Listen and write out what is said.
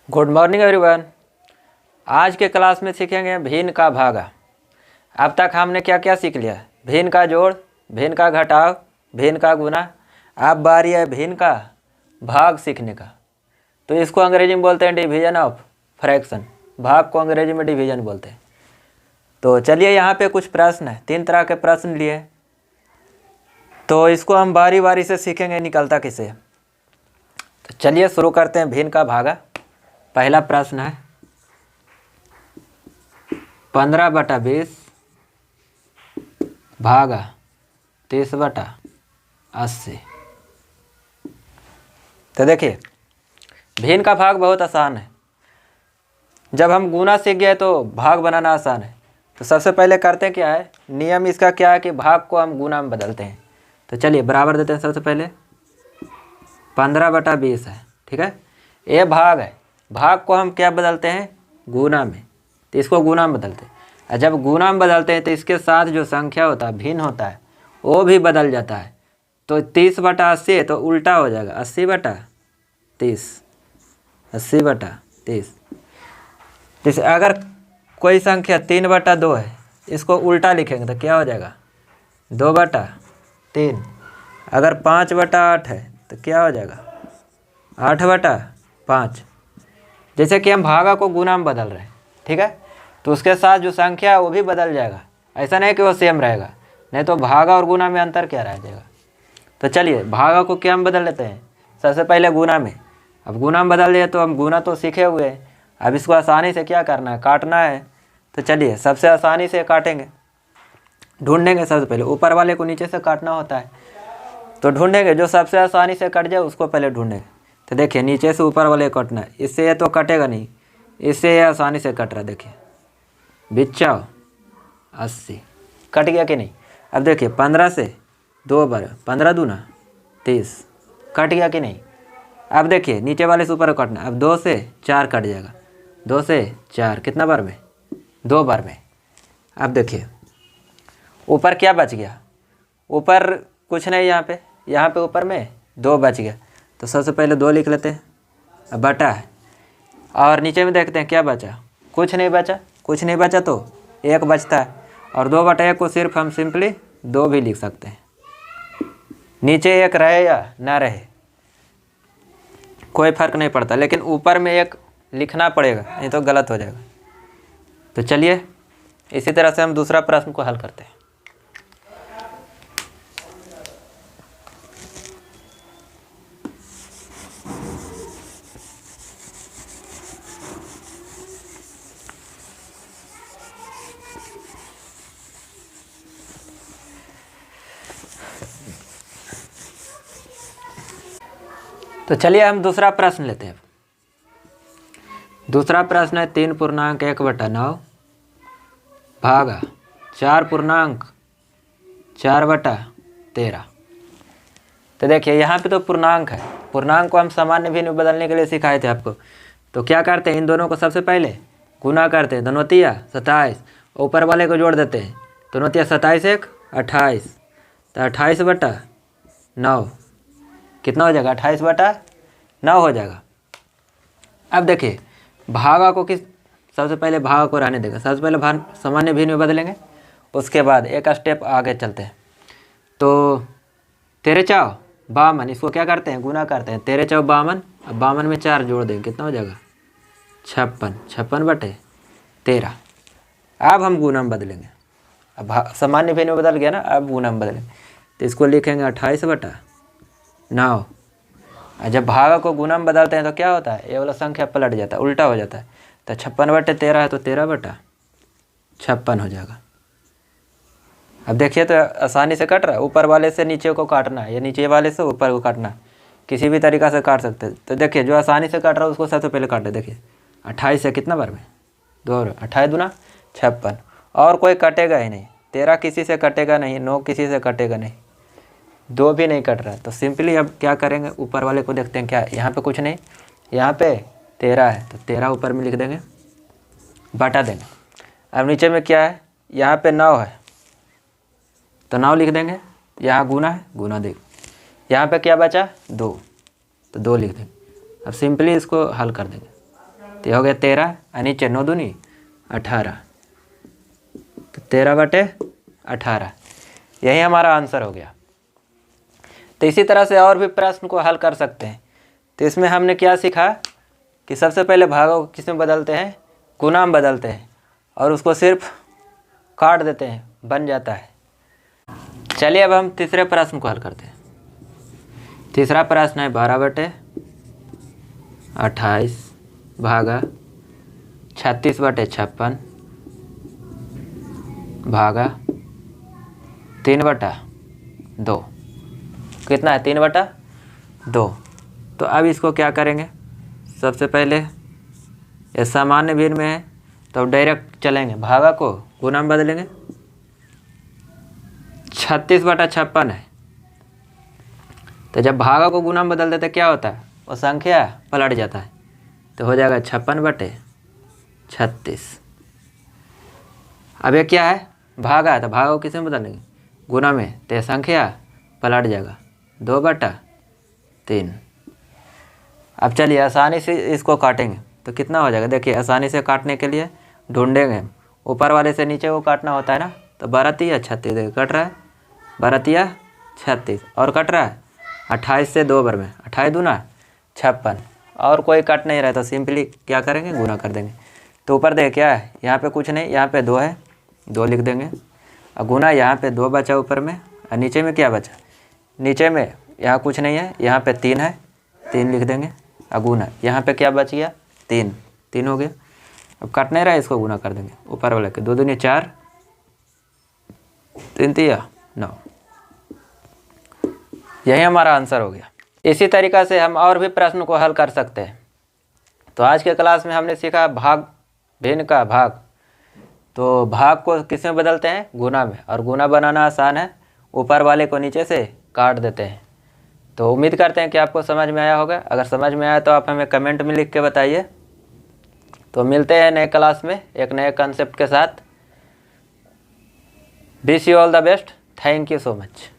Good morning everyone. आज के class में सीखेंगे भिन्न का भागा। अब तक हमने क्या क्या सीख लिया? भिन्न का जोड़, भिन्न का घटाव, भिन्न का गुना। अब बारी है भिन्न का भाग सीखने का। तो इसको अंग्रेजी में बोलते हैं डिवीजन ऑफ फ्रैक्शन। भाग को अंग्रेजी में डिवीजन बोलते हैं। तो चलिए यहाँ पे कुछ प्रश्न है, 3 तरह के प्रश्न लिए। तो इसको हम बारी बारी से सीखेंगे निकलता किसे। तो चलिए शुरू करते हैं भिन्न का भागा। पहला प्रश्न है 15/20 भागा 30/80। तो देखिए भिन्न का भाग बहुत आसान है। जब हम गुना सीख गए तो भाग बनाना आसान है। तो सबसे पहले करते हैं क्या है, नियम इसका क्या है कि भाग को हम गुना में बदलते हैं। तो चलिए बराबर देते हैं। सबसे पहले 15/20 है, ठीक है। ये भाग है, भाग को हम क्या बदलते हैं? गुना में। तो इसको गुना में बदलते हैं। और जब गुना में बदलते हैं तो इसके साथ जो संख्या होता है, भिन्न होता है, वो भी बदल जाता है। तो 30/80 है तो उल्टा हो जाएगा 80/30, 80/30। जैसे अगर कोई संख्या 3/2 है, इसको उल्टा लिखेंगे तो क्या हो जाएगा? 2/3। अगर 5/8 है तो क्या हो जाएगा? 8/5। जैसे कि हम भागा को गुना में बदल रहे हैं, ठीक है। तो उसके साथ जो संख्या है वो भी बदल जाएगा। ऐसा नहीं कि वो सेम रहेगा, नहीं तो भागा और गुना में अंतर क्या रह जाएगा। तो चलिए भागा को क्या हम बदल लेते हैं? सबसे पहले गुना में। अब गुना में बदल दिए तो हम गुना तो सीखे हुए हैं। अब इसको आसानी से क्या करना है? काटना है। तो चलिए सबसे आसानी से काटेंगे, ढूंढेंगे। सबसे पहले ऊपर वाले को नीचे से काटना होता है, तो ढूंढेंगे जो सबसे आसानी से कट जाए उसको पहले ढूंढेंगे। तो देखिए नीचे से ऊपर वाले कटना है, इससे ये तो कटेगा नहीं, इससे ये आसानी से कट रहा है। देखिए 80 कट गया कि नहीं? अब देखिए 15 से 2 बार 15 दूना 30 कट गया कि नहीं? अब देखिए नीचे वाले से ऊपर कटना। अब 2 से 4 कट जाएगा, 2 से 4 कितना बार में? 2 बार में। अब देखिए ऊपर क्या बच गया? ऊपर कुछ नहीं, यहाँ पे ऊपर में 2 बच गया। तो सबसे पहले 2 लिख लेते हैं। अब बटा है, और नीचे में देखते हैं क्या बचा? कुछ नहीं बचा। कुछ नहीं बचा तो 1 बचता है, और 2/1 को सिर्फ हम सिंपली 2 भी लिख सकते हैं। नीचे 1 रहे या ना रहे कोई फर्क नहीं पड़ता, लेकिन ऊपर में 1 लिखना पड़ेगा, नहीं तो गलत हो जाएगा। तो चलिए इसी तरह से हम दूसरा प्रश्न को हल करते हैं। तो चलिए हम दूसरा प्रश्न लेते हैं। दूसरा प्रश्न है 3.1/9 भागा 4.4/13। तो देखिए यहाँ पे तो पूर्णांक है। पूर्णांक को हम सामान्य भिन्न में बदलने के लिए सिखाए थे आपको। तो क्या करते हैं, इन दोनों को सबसे पहले गुना करते हैं। दोनोतिया 27, ऊपर वाले को जोड़ देते हैं। दोनोतिया 27 1 28, तो 28/9 कितना हो जाएगा? 28/9 हो जाएगा। अब देखिए भागा को सबसे पहले भागा को रहने देगा। सबसे पहले भाग सामान्य भिन्न में बदलेंगे, उसके बाद एक स्टेप आगे चलते हैं। तो 13×4 = 52, इसको क्या करते हैं? गुना करते हैं। 13×4 = 52। अब 52 में 4 जोड़ देंगे, कितना हो जाएगा? 56, 56/13। अब हम गुना में बदलेंगे। अब सामान्य भिन्न में बदल गया ना, अब गुना में बदलेंगे। तो इसको लिखेंगे 28/9। और जब भागा को गुना में बदलते हैं तो क्या होता है? ये वाला संख्या पलट जाता है, उल्टा हो जाता है। तो 56/13 है तो 13/56 हो जाएगा। अब देखिए तो आसानी से कट रहा है। ऊपर वाले से नीचे को काटना है या नीचे वाले से ऊपर को काटना है, किसी भी तरीक़ा से काट सकते हैं। तो देखिए जो आसानी से काट रहा है उसको सबसे पहले काटे। देखिए 28 है कितना बार में? 2 और 28 दूना 56, और कोई कटेगा ही नहीं। 13 किसी से कटेगा नहीं, 9 किसी से कटेगा नहीं, 2 भी नहीं कट रहा है। तो सिंपली अब क्या करेंगे, ऊपर वाले को देखते हैं क्या है। यहाँ पे कुछ नहीं, यहाँ पे 13 है तो 13 ऊपर में लिख देंगे, बटा देंगे। अब नीचे में क्या है? यहाँ पे 9 है तो 9 लिख देंगे। यहाँ गुना है, गुना देंगे। यहाँ पे क्या बचा? 2, तो 2 लिख देंगे। अब सिंपली इसको हल कर देंगे। तो ये हो गया 13 और नीचे 9 दूनी 18, तो 13/18 यही हमारा आंसर हो गया। तो इसी तरह से और भी प्रश्न को हल कर सकते हैं। तो इसमें हमने क्या सीखा कि सबसे पहले भागों को किस में बदलते हैं, गुना में बदलते हैं और उसको सिर्फ काट देते हैं, बन जाता है। चलिए अब हम तीसरे प्रश्न को हल करते हैं। तीसरा प्रश्न है 12/28 भागा 36/56 भागा 3/2, कितना है 3/2। तो अब इसको क्या करेंगे, सबसे पहले ये सामान्य भिन्न में है तो डायरेक्ट चलेंगे, भागा को गुना में बदलेंगे। 36/56 है, तो जब भागा को गुना में बदल देते क्या होता है, वो संख्या पलट जाता है, तो हो जाएगा 56/36। अब ये क्या है, भागा है, तो भागा को किस में बदलेंगे, गुना में, तो संख्या पलट जाएगा 2/3। अब चलिए आसानी से इसको काटेंगे तो कितना हो जाएगा, देखिए आसानी से काटने के लिए ढूंढेंगे, ऊपर वाले से नीचे को काटना होता है ना, तो 12×3 देखिए कट रहा है, 12×3 और कट रहा है 28 से 2 बार में, 28 दूना 56 और कोई कट नहीं रहा, तो सिंपली क्या करेंगे, गुना कर देंगे। तो ऊपर देख क्या है, यहाँ पे कुछ नहीं, यहाँ पे 2 है, 2 लिख देंगे और गुना यहाँ पे 2 बचा ऊपर में और नीचे में क्या बचा, नीचे में यहाँ कुछ नहीं है, यहाँ पे 3 है, 3 लिख देंगे और गुना यहाँ पे क्या बच गया, 3 हो गया। अब कट नहीं रहा है, इसको गुना कर देंगे ऊपर वाले के, 2 दूनी 4, 3×3 9, यही हमारा आंसर हो गया। इसी तरीक़ा से हम और भी प्रश्न को हल कर सकते हैं। तो आज के क्लास में हमने सीखा भाग भिन्न का भाग। तो भाग को किस में बदलते हैं, गुना में, और गुना बनाना आसान है, ऊपर वाले को नीचे से काट देते हैं। तो उम्मीद करते हैं कि आपको समझ में आया होगा। अगर समझ में आया तो आप हमें कमेंट में लिख के बताइए। तो मिलते हैं नए क्लास में एक नए कंसेप्ट के साथ। Wish you all the best. Thank you so much.